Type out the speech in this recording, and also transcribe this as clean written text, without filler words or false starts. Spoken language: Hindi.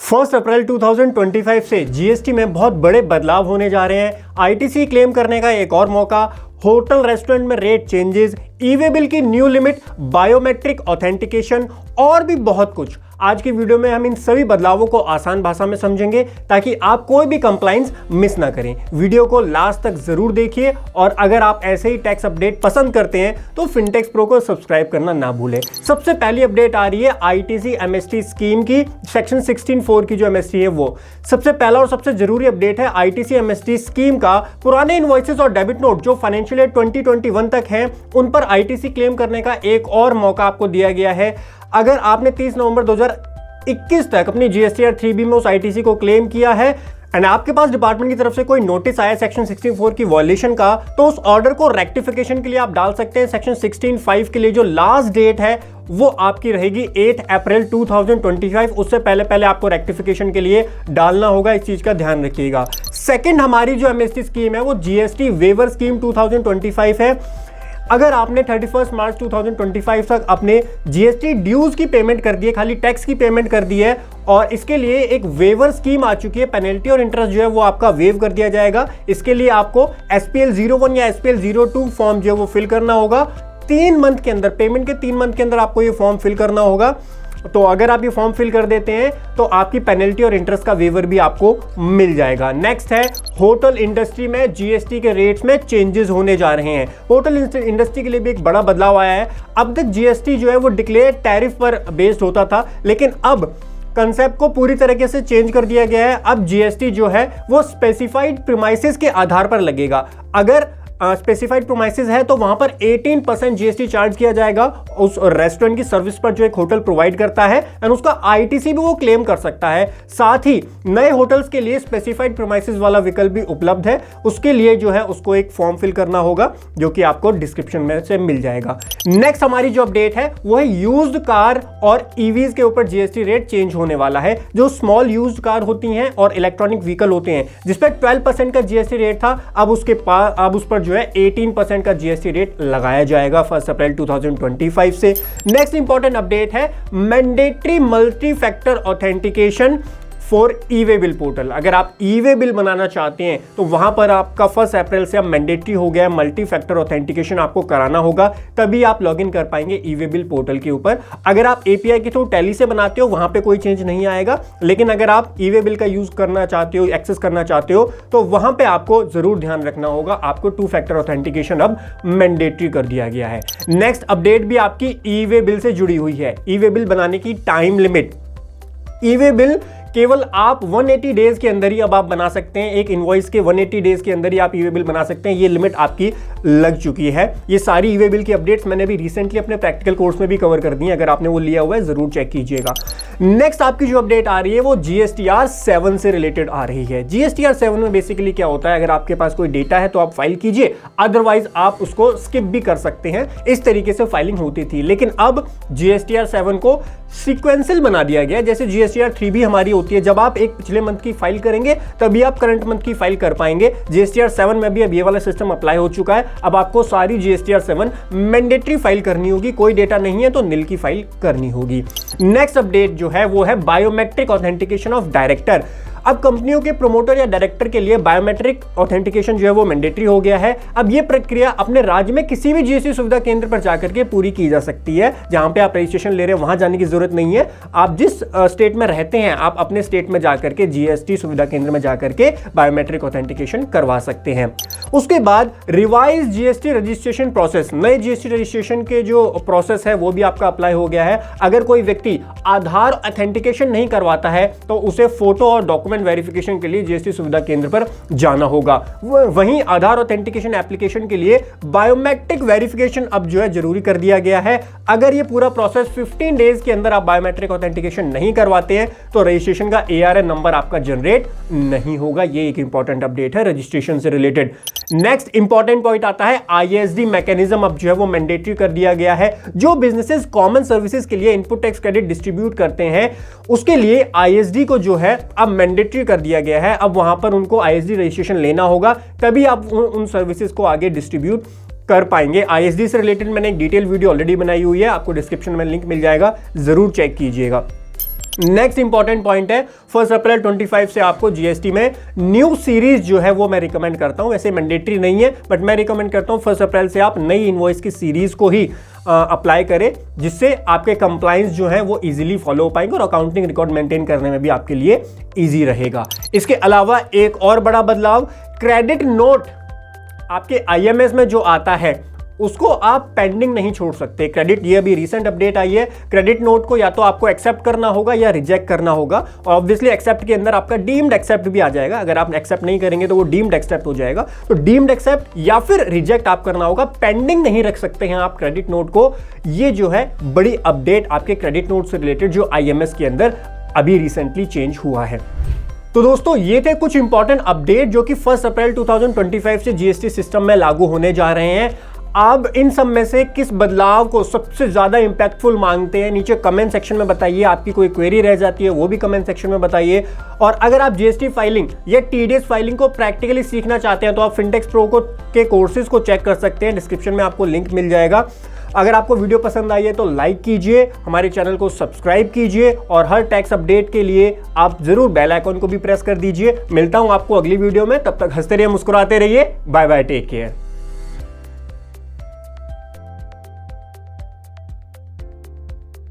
1 अप्रैल 2025 से जीएसटी में बहुत बड़े बदलाव होने जा रहे हैं। आईटीसी क्लेम करने का एक और मौका, होटल रेस्टोरेंट में रेट चेंजेस, ई-वे बिल की न्यू लिमिट, बायोमेट्रिक ऑथेंटिकेशन और भी बहुत कुछ। आज की वीडियो में हम इन सभी बदलावों को आसान भाषा में समझेंगे ताकि आप कोई भी कंप्लाइंस मिस ना करें। वीडियो को लास्ट तक जरूर देखिए और अगर आप ऐसे ही टैक्स अपडेट पसंद करते हैं तो फिनटेक्स प्रो को सब्सक्राइब करना ना भूलें। सबसे पहली अपडेट आ रही है आईटीसी एमएसटी स्कीम की, सेक्शन 16(4) की जो एमएसटी है वो। सबसे पहला और सबसे जरूरी अपडेट है आईटीसी एमएसटी स्कीम का पुराने इनवॉइसेस और डेबिट नोट जो फाइनेंशियल ईयर 2021 तक हैं उन पर आईटीसी क्लेम करने का एक और मौका आपको दिया गया है। अगर आपने 30 नवंबर 2021 तक अपनी जीएसटीआर 3B में उस आईटीसी को क्लेम किया है एंड आपके पास डिपार्टमेंट की तरफ से कोई नोटिस आया सेक्शन 16(4) की वॉयलेशन का, तो उस ऑर्डर को रेक्टिफिकेशन के लिए आप डाल सकते हैं। सेक्शन 16(5) के लिए जो लास्ट डेट है वो आपकी रहेगी 8 अप्रैल 2025। उससे पहले आपको रेक्टिफिकेशन के लिए डालना होगा, इस चीज का ध्यान रखिएगा। सेकंड हमारी जो एमएसटी स्कीम है वो जीएसटी वेवर स्कीम 2025 है। अगर आपने 31 मार्च 2025 तक अपने जीएसटी ड्यूज की पेमेंट कर दी है, खाली टैक्स की पेमेंट कर दी है और इसके लिए एक वेवर स्कीम आ चुकी है, पेनल्टी और इंटरेस्ट जो है वो आपका वेव कर दिया जाएगा। इसके लिए आपको SPL 01 या SPL 02 फॉर्म जो है वो फिल करना होगा। 3 मंथ के अंदर, पेमेंट के 3 मंथ के अंदर आपको ये फॉर्म फिल करना होगा। तो अगर आप ये फॉर्म फिल कर देते हैं तो आपकी पेनल्टी और इंटरेस्ट का वेवर भी आपको मिल जाएगा। नेक्स्ट है होटल इंडस्ट्री में जीएसटी के रेट्स में चेंजेस होने जा रहे हैं। होटल इंडस्ट्री के लिए भी एक बड़ा बदलाव आया है। अब तक जीएसटी जो है वो डिक्लेयर टैरिफ पर बेस्ड होता था, लेकिन अब कंसेप्ट को पूरी तरीके से चेंज कर दिया गया है। अब जीएसटी जो है वो स्पेसिफाइड प्रीमाइसेस के आधार पर लगेगा। अगर स्पेसिफाइड प्रोमाइसेस है तो वहां पर 18% जीएसटी चार्ज किया जाएगा उस रेस्टोरेंट की सर्विस पर जो एक होटल प्रोवाइड करता है एंड उसका आईटीसी भी वो क्लेम कर सकता है। साथ ही नए होटल्स के लिए स्पेसिफाइड प्रोमाइसेस वाला विकल्प भी उपलब्ध है। उसके लिए जो है उसको एक फॉर्म फिल करना होगा जो कि आपको डिस्क्रिप्शन में से मिल जाएगा। नेक्स्ट हमारी जो अपडेट है वो है यूज्ड कार और ईवीज के ऊपर जीएसटी रेट चेंज होने वाला है। जो स्मॉल यूज्ड कार होती हैं और इलेक्ट्रॉनिक व्हीकल होते हैं जिसपे 12% का जीएसटी रेट था, अब उस पर जो है 18% का जीएसटी रेट लगाया जाएगा 1 अप्रैल 2025 से। नेक्स्ट इंपॉर्टेंट अपडेट है mandatory multi factor authentication for e-way bill portal. अगर आप ई-वे बिल बनाना चाहते हैं तो वहां पर आपका 1 अप्रैल से अब मैंडेटरी हो गया, मल्टी फैक्टर ऑथेंटिकेशन आपको कराना होगा, तभी आप लॉगिन कर पाएंगे ई-वे बिल पोर्टल के ऊपर। अगर आप एपीआई के थ्रू टैली से बनाते हो वहां पे कोई चेंज नहीं आएगा, लेकिन अगर आप ई-वे बिल का यूज करना चाहते हो, एक्सेस करना चाहते हो तो वहां पे आपको जरूर ध्यान रखना होगा, आपको 2 फैक्टर ऑथेंटिकेशन अब मैंडेटरी कर दिया गया है। नेक्स्ट अपडेट भी आपकी ई-वे बिल से जुड़ी हुई है। ई-वे बिल बनाने की टाइम लिमिट, ई-वे बिल केवल आप 180 डेज के अंदर ही अब आप बना सकते हैं। एक इनवॉइस के 180 डेज के अंदर ही आप ई-वे बिल बना सकते हैं। ये लिमिट आपकी लग चुकी है। ये सारी ई-वे बिल की अपडेट्स मैंने भी रिसेंटली अपने प्रैक्टिकल कोर्स में भी कवर कर दी है। अगर आपने वो लिया हुआ है जरूर चेक कीजिएगा। नेक्स्ट आपकी जो अपडेट आ रही है वो जीएसटीआर 7 से रिलेटेड आ रही है। जीएसटीआर 7 में बेसिकली क्या होता है, अगर आपके पास कोई डेटा है तो आप फाइल कीजिए, अदरवाइज आप उसको स्किप भी कर सकते हैं। इस तरीके से फाइलिंग होती थी, लेकिन अब जीएसटीआर 7 को सीक्वेंशियल बना दिया गया। जैसे जीएसटीआर 3B हमारी होती है, जब आप एक पिछले मंथ की फाइल करेंगे तभी आप करंट मंथ की फाइल कर पाएंगे। जीएसटीआर 7 में भी अब ये वाला सिस्टम अप्लाई हो चुका है। अब आपको सारी जीएसटीआर 7 मैंडेटरी फाइल करनी होगी, कोई डेटा नहीं है तो निल की फाइल करनी होगी। नेक्स्ट अपडेट जो है वो है बायोमेट्रिक ऑथेंटिकेशन ऑफ डायरेक्टर। अब कंपनियों के प्रोमोटर या डायरेक्टर के लिए बायोमेट्रिक ऑथेंटिकेशन जो है वो मैंडेटरी हो गया है। अब ये प्रक्रिया अपने राज्य में किसी भी जीएसटी सुविधा केंद्र पर जाकर के पूरी की जा सकती है। जहां पे आप रजिस्ट्रेशन ले रहे हैं वहां जाने की जरूरत नहीं है। आप जिस स्टेट में रहते हैं आप अपने स्टेट में जाकर के जीएसटी सुविधा केंद्र में जाकर के बायोमेट्रिक ऑथेंटिकेशन करवा सकते हैं। उसके बाद रिवाइज जीएसटी रजिस्ट्रेशन प्रोसेस, नए जीएसटी रजिस्ट्रेशन के जो प्रोसेस है वो भी आपका अप्लाई हो गया है। अगर कोई व्यक्ति आधार ऑथेंटिकेशन नहीं करवाता है तो उसे फोटो और डॉक्यूमेंट वेरिफिकेशन के लिए जीएसटी सुविधा केंद्र पर जाना होगा। वहीं आधार ऑथेंटिकेशन एप्लीकेशन के लिए बायोमेट्रिक वेरिफिकेशन अब जो है जरूरी कर दिया गया है। अगर ये पूरा प्रोसेस 15 डेज के अंदर आप बायोमेट्रिक ऑथेंटिकेशन नहीं करवाते हैं तो रजिस्ट्रेशन का ARN नंबर आपका जनरेट नहीं होगा। ये एक इंपॉर्टेंट अपडेट है रजिस्ट्रेशन से रिलेटेड। नेक्स्ट इंपॉर्टेंट पॉइंट आता है ISD मैकेनिज्म अब जो है वो मैंडेटरी कर दिया गया है। जो बिजनेसेस कॉमन सर्विसेज के लिए इनपुट टैक्स क्रेडिट डिस्ट्रीब्यूट करते हैं उसके लिए ISD को जो है अब मैंडेटरी कर दिया गया है। अब वहां पर उनको ISD रजिस्ट्रेशन लेना होगा, तभी आप उन सर्विसेज को आगे डिस्ट्रीब्यूट कर पाएंगे। ISD से रिलेटेड मैंने एक डिटेल वीडियो ऑलरेडी बनाई हुई है, आपको डिस्क्रिप्शन में लिंक मिल जाएगा, जरूर चेक कीजिएगा। नेक्स्ट इंपॉर्टेंट पॉइंट है 1 अप्रैल 25 से आपको जीएसटी में न्यू सीरीज जो है वो मैं रिकमेंड करता हूं। वैसे मैंडेटरी नहीं है बट मैं रिकमेंड करता हूं 1 अप्रैल से आप नई इनवॉइस की सीरीज को ही अप्लाई करें, जिससे आपके कंप्लायंस जो है वो इजीली फॉलो हो पाएंगे और अकाउंटिंग रिकॉर्ड मेंटेन करने में भी आपके लिए इजी रहेगा। इसके अलावा एक और बड़ा बदलाव, क्रेडिट नोट आपके आईएमएस में जो आता है उसको आप पेंडिंग नहीं छोड़ सकते। क्रेडिट, ये अभी रिसेंट अपडेट आई है, क्रेडिट नोट को या तो आपको एक्सेप्ट करना होगा या रिजेक्ट करना होगा। और ऑब्वियसली एक्सेप्ट के अंदर आपका डीम्ड एक्सेप्ट भी आ जाएगा। अगर आप एक्सेप्ट नहीं करेंगे तो वो डीम्ड एक्सेप्ट हो जाएगा। तो डीम्ड एक्सेप्ट या फिर रिजेक्ट आप करना होगा, पेंडिंग नहीं रख सकते हैं आप क्रेडिट नोट को। ये जो है बड़ी अपडेट आपके क्रेडिट नोट से रिलेटेड जो आईएमएस के अंदर अभी रिसेंटली चेंज हुआ है। तो दोस्तों ये थे कुछ इंपॉर्टेंट अपडेट जो कि 1 अप्रैल 2025 से जीएसटी सिस्टम में लागू होने जा रहे हैं। आप इन सब में से किस बदलाव को सबसे ज्यादा इंपैक्टफुल मांगते हैं, नीचे कमेंट सेक्शन में बताइए। आपकी कोई क्वेरी रह जाती है वो भी कमेंट सेक्शन में बताइए। और अगर आप जीएसटी फाइलिंग या टीडीएस फाइलिंग को प्रैक्टिकली सीखना चाहते हैं तो आप फिनटेक्स प्रो के कोर्सेज को चेक कर सकते हैं, डिस्क्रिप्शन में आपको लिंक मिल जाएगा। अगर आपको वीडियो पसंद आई है तो लाइक कीजिए, हमारे चैनल को सब्सक्राइब कीजिए और हर टैक्स अपडेट के लिए आप जरूर बेल आइकन को भी प्रेस कर दीजिए। मिलता हूं आपको अगली वीडियो में, तब तक हंसते रहिए, मुस्कुराते रहिए। Bye bye, take care.